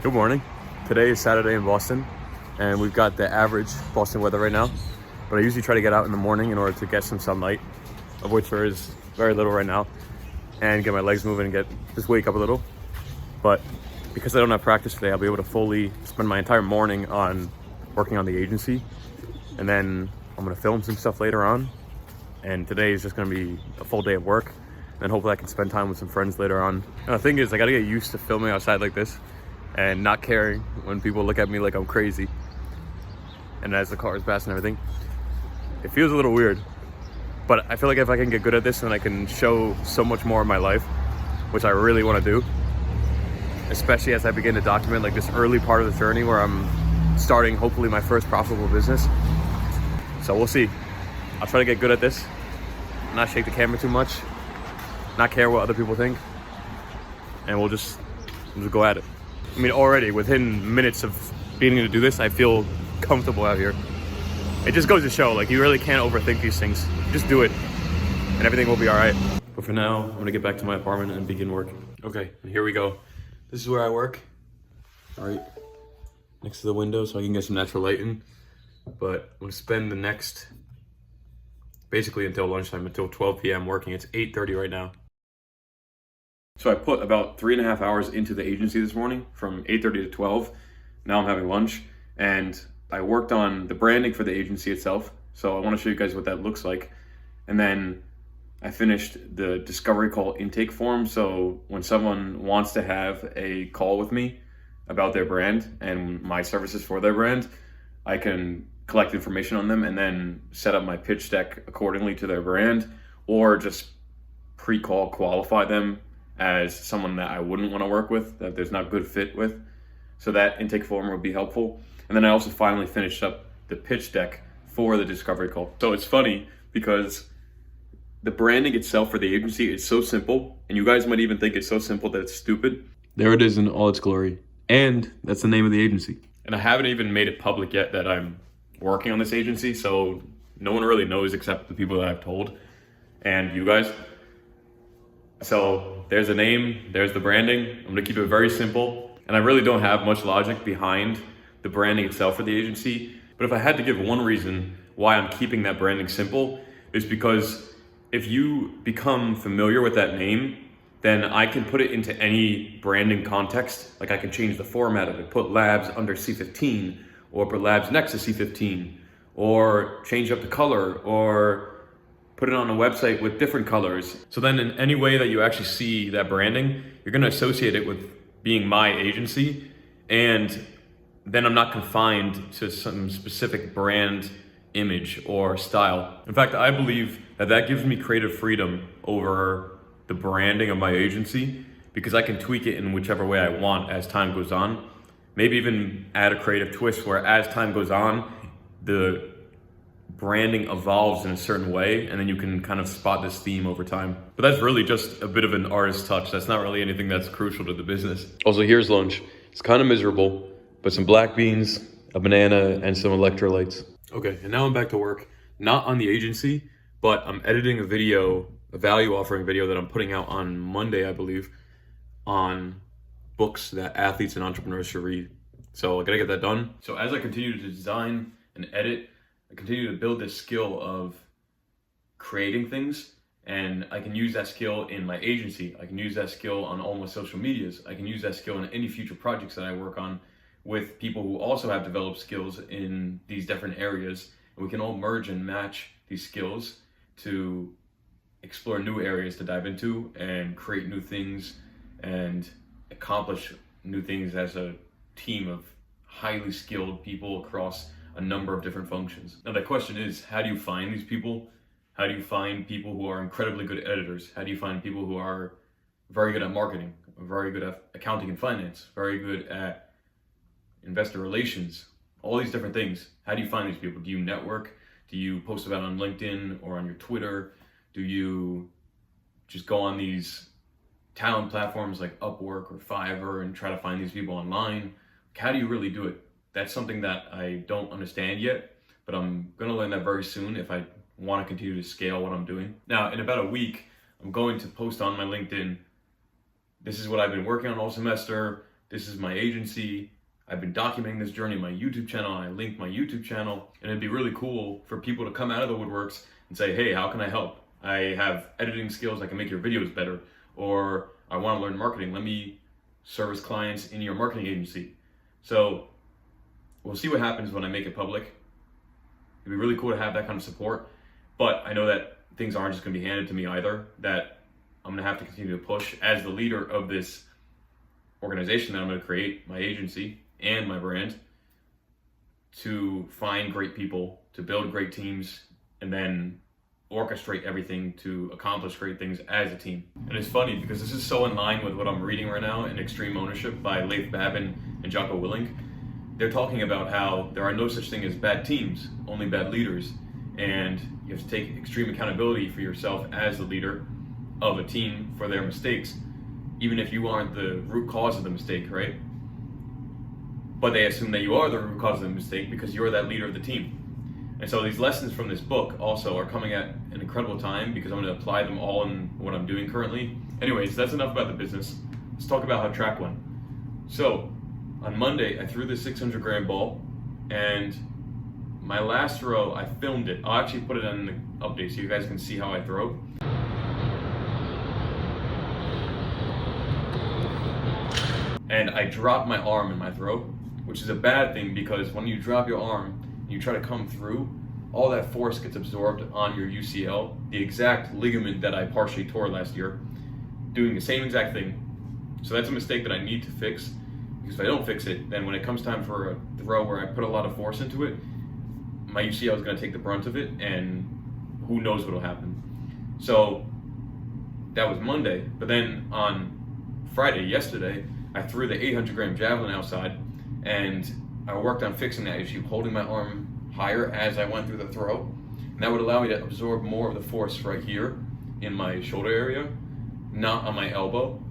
Good morning. Today is Saturday in Boston, and we've got the average Boston weather right now. But I usually try to get out in the morning in order to get some sunlight, of which there is very little right now, and get my legs moving and just wake up a little. But because I don't have practice today, I'll be able to fully spend my entire morning on working on the agency, and then I'm gonna film some stuff later on. And today is just gonna be a full day of work, and hopefully I can spend time with some friends later on. And the thing is, I gotta get used to filming outside like this and not caring when people look at me like I'm crazy. And as the car is passing and everything, it feels a little weird. But I feel like if I can get good at this, then I can show so much more of my life, which I really want to do. Especially as I begin to document like this early part of the journey where I'm starting hopefully my first profitable business. So we'll see. I'll try to get good at this, not shake the camera too much, not care what other people think, and we'll just go at it. I mean, already within minutes of beginning to do this, I feel comfortable out here. It just goes to show, like, you really can't overthink these things. Just do it, and everything will be all right. But for now, I'm gonna get back to my apartment and begin work. Okay, and here we go. This is where I work, right next to the window, so I can get some natural light in. But I'm gonna spend the next, basically until lunchtime, until 12 p.m. working. It's 8:30 right now. So I put about 3.5 hours into the agency this morning from 8:30 to 12. Now I'm having lunch, and I worked on the branding for the agency itself. So I want to show you guys what that looks like. And then I finished the discovery call intake form. So when someone wants to have a call with me about their brand and my services for their brand, I can collect information on them and then set up my pitch deck accordingly to their brand, or just pre-call qualify them as someone that I wouldn't want to work with, that there's not good fit with. So that intake form would be helpful. And then I also finally finished up the pitch deck for the discovery call. So it's funny because the branding itself for the agency is so simple, and you guys might even think it's so simple that it's stupid. There it is in all its glory. And that's the name of the agency. And I haven't even made it public yet that I'm working on this agency, so no one really knows except the people that I've told and you guys. So there's a name, there's the branding. I'm gonna keep it very simple. And I really don't have much logic behind the branding itself for the agency. But if I had to give one reason why I'm keeping that branding simple, is because if you become familiar with that name, then I can put it into any branding context. Like I can change the format of it, put labs under C15, or put labs next to C15, or change up the color, or put it on a website with different colors. So then in any way that you actually see that branding, you're gonna associate it with being my agency, and then I'm not confined to some specific brand image or style. In fact, I believe that that gives me creative freedom over the branding of my agency, because I can tweak it in whichever way I want as time goes on. Maybe even add a creative twist where as time goes on, the branding evolves in a certain way, and then you can kind of spot this theme over time. But that's really just a bit of an artist touch. That's not really anything that's crucial to the business. Also, here's lunch. It's kind of miserable, but some black beans, a banana, and some electrolytes. Okay, and now I'm back to work. Not on the agency, but I'm editing a video, a value offering video that I'm putting out on Monday, I believe, on books that athletes and entrepreneurs should read. So I gotta get that done. So as I continue to design and edit, I continue to build this skill of creating things, and I can use that skill in my agency. I can use that skill on all my social medias. I can use that skill in any future projects that I work on with people who also have developed skills in these different areas. And we can all merge and match these skills to explore new areas to dive into and create new things and accomplish new things as a team of highly skilled people across a number of different functions. Now the question is, how do you find these people? How do you find people who are incredibly good editors? How do you find people who are very good at marketing, very good at accounting and finance, very good at investor relations, all these different things? How do you find these people? Do you network? Do you post about it on LinkedIn or on your Twitter? Do you just go on these talent platforms like Upwork or Fiverr and try to find these people online? How do you really do it? That's something that I don't understand yet, but I'm gonna learn that very soon if I want to continue to scale what I'm doing. Now, in about a week, I'm going to post on my LinkedIn, this is what I've been working on all semester. this is my agency. I've been documenting this journey on my YouTube channel, and I linked my YouTube channel. And it'd be really cool for people to come out of the woodworks and say, hey, how can I help? I have editing skills, I can make your videos better. Or I want to learn marketing, let me service clients in your marketing agency. So we'll see what happens when I make it public. It'd be really cool to have that kind of support. But I know that things aren't just going to be handed to me either, that I'm going to have to continue to push as the leader of this organization that I'm going to create, my agency and my brand, to find great people, to build great teams, and then orchestrate everything to accomplish great things as a team. And it's funny because this is so in line with what I'm reading right now in Extreme Ownership by Leif Babin and Jocko Willink. They're talking about how there are no such thing as bad teams, only bad leaders. And you have to take extreme accountability for yourself as the leader of a team for their mistakes, even if you aren't the root cause of the mistake, right? But they assume that you are the root cause of the mistake because you're that leader of the team. And so these lessons from this book also are coming at an incredible time because I'm going to apply them all in what I'm doing currently. Anyways, that's enough about the business. Let's talk about how track went. So on Monday, I threw the 600 gram ball, and my last throw, I filmed it. I'll actually put it in the update so you guys can see how I throw. And I dropped my arm in my throw, which is a bad thing because when you drop your arm and you try to come through, all that force gets absorbed on your UCL, the exact ligament that I partially tore last year, doing the same exact thing. So that's a mistake that I need to fix, because if I don't fix it, then when it comes time for a throw where I put a lot of force into it, my UCL is going to take the brunt of it, and who knows what will happen. So that was Monday. But then on Friday, yesterday, I threw the 800 gram javelin outside, and I worked on fixing that issue, holding my arm higher as I went through the throw. And that would allow me to absorb more of the force right here in my shoulder area, not on my elbow,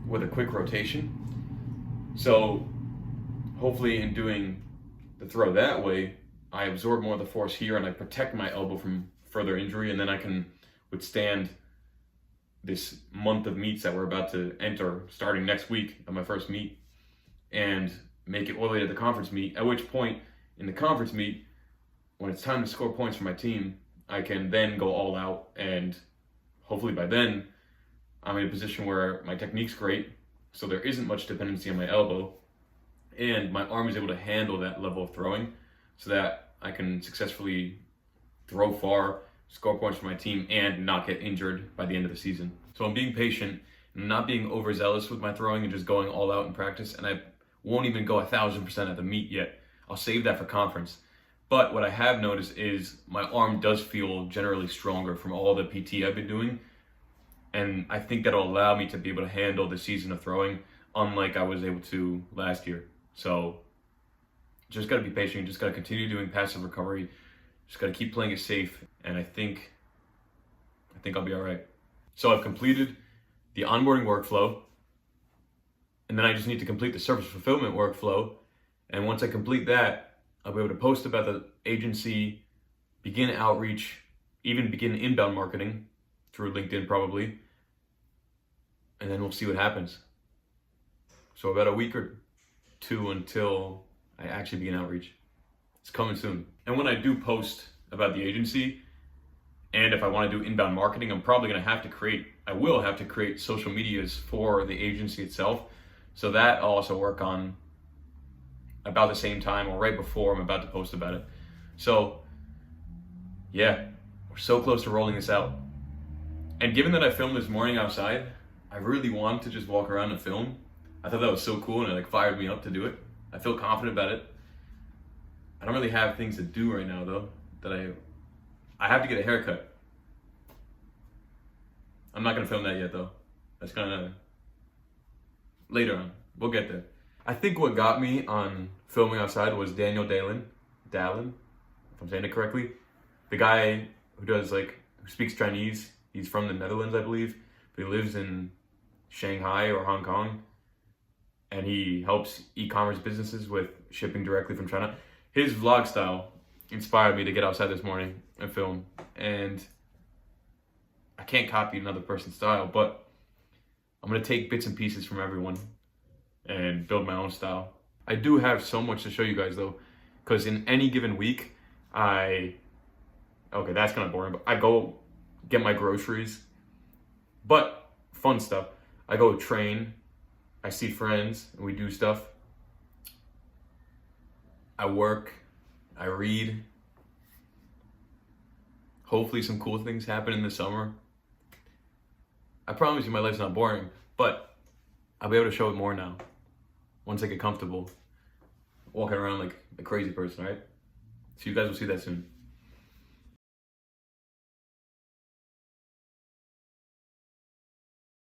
with a quick rotation. So hopefully in doing the throw that way, I absorb more of the force here and I protect my elbow from further injury, and then I can withstand this month of meets that we're about to enter starting next week on my first meet, and make it all the way to the conference meet, at which point in the conference meet, when it's time to score points for my team, I can then go all out, and hopefully by then I'm in a position where my technique's great, so there isn't much dependency on my elbow, and my arm is able to handle that level of throwing so that I can successfully throw far, score points for my team, and not get injured by the end of the season. So I'm being patient and not being overzealous with my throwing and just going all out in practice, and I won't even go 1,000% at the meet yet. I'll save that for conference. But what I have noticed is my arm does feel generally stronger from all the PT I've been doing, and I think that'll allow me to be able to handle the season of throwing unlike I was able to last year. So just got to be patient, just got to continue doing passive recovery, just got to keep playing it safe, and I think I'll be all right. So I've completed the onboarding workflow, and then I just need to complete the service fulfillment workflow. And once I complete that, I'll be able to post about the agency, begin outreach, even begin inbound marketing through LinkedIn probably, and then we'll see what happens. So about a week or two until I actually begin outreach. It's coming soon. And when I do post about the agency, and if I want to do inbound marketing, I will have to create social medias for the agency itself. So that I'll also work on about the same time or right before I'm about to post about it. So yeah, we're so close to rolling this out. And given that I filmed this morning outside, I really wanted to just walk around and film. I thought that was so cool, and it fired me up to do it. I feel confident about it. I don't really have things to do right now though, that I have to get a haircut. I'm not gonna film that yet though. That's gonna later on. We'll get there. I think what got me on filming outside was Daniel Dallin, if I'm saying it correctly. The guy who speaks Chinese. He's from the Netherlands, I believe, but he lives in Shanghai or Hong Kong, and he helps e-commerce businesses with shipping directly from China. His vlog style inspired me to get outside this morning and film, and I can't copy another person's style, but I'm gonna take bits and pieces from everyone and build my own style. I do have so much to show you guys though, because in any given week, okay, that's kind of boring, but I go get my groceries, but fun stuff. I go train, I see friends, and we do stuff. I work, I read. Hopefully some cool things happen in the summer. I promise you my life's not boring, but I'll be able to show it more now. Once I get comfortable walking around like a crazy person, right? So you guys will see that soon.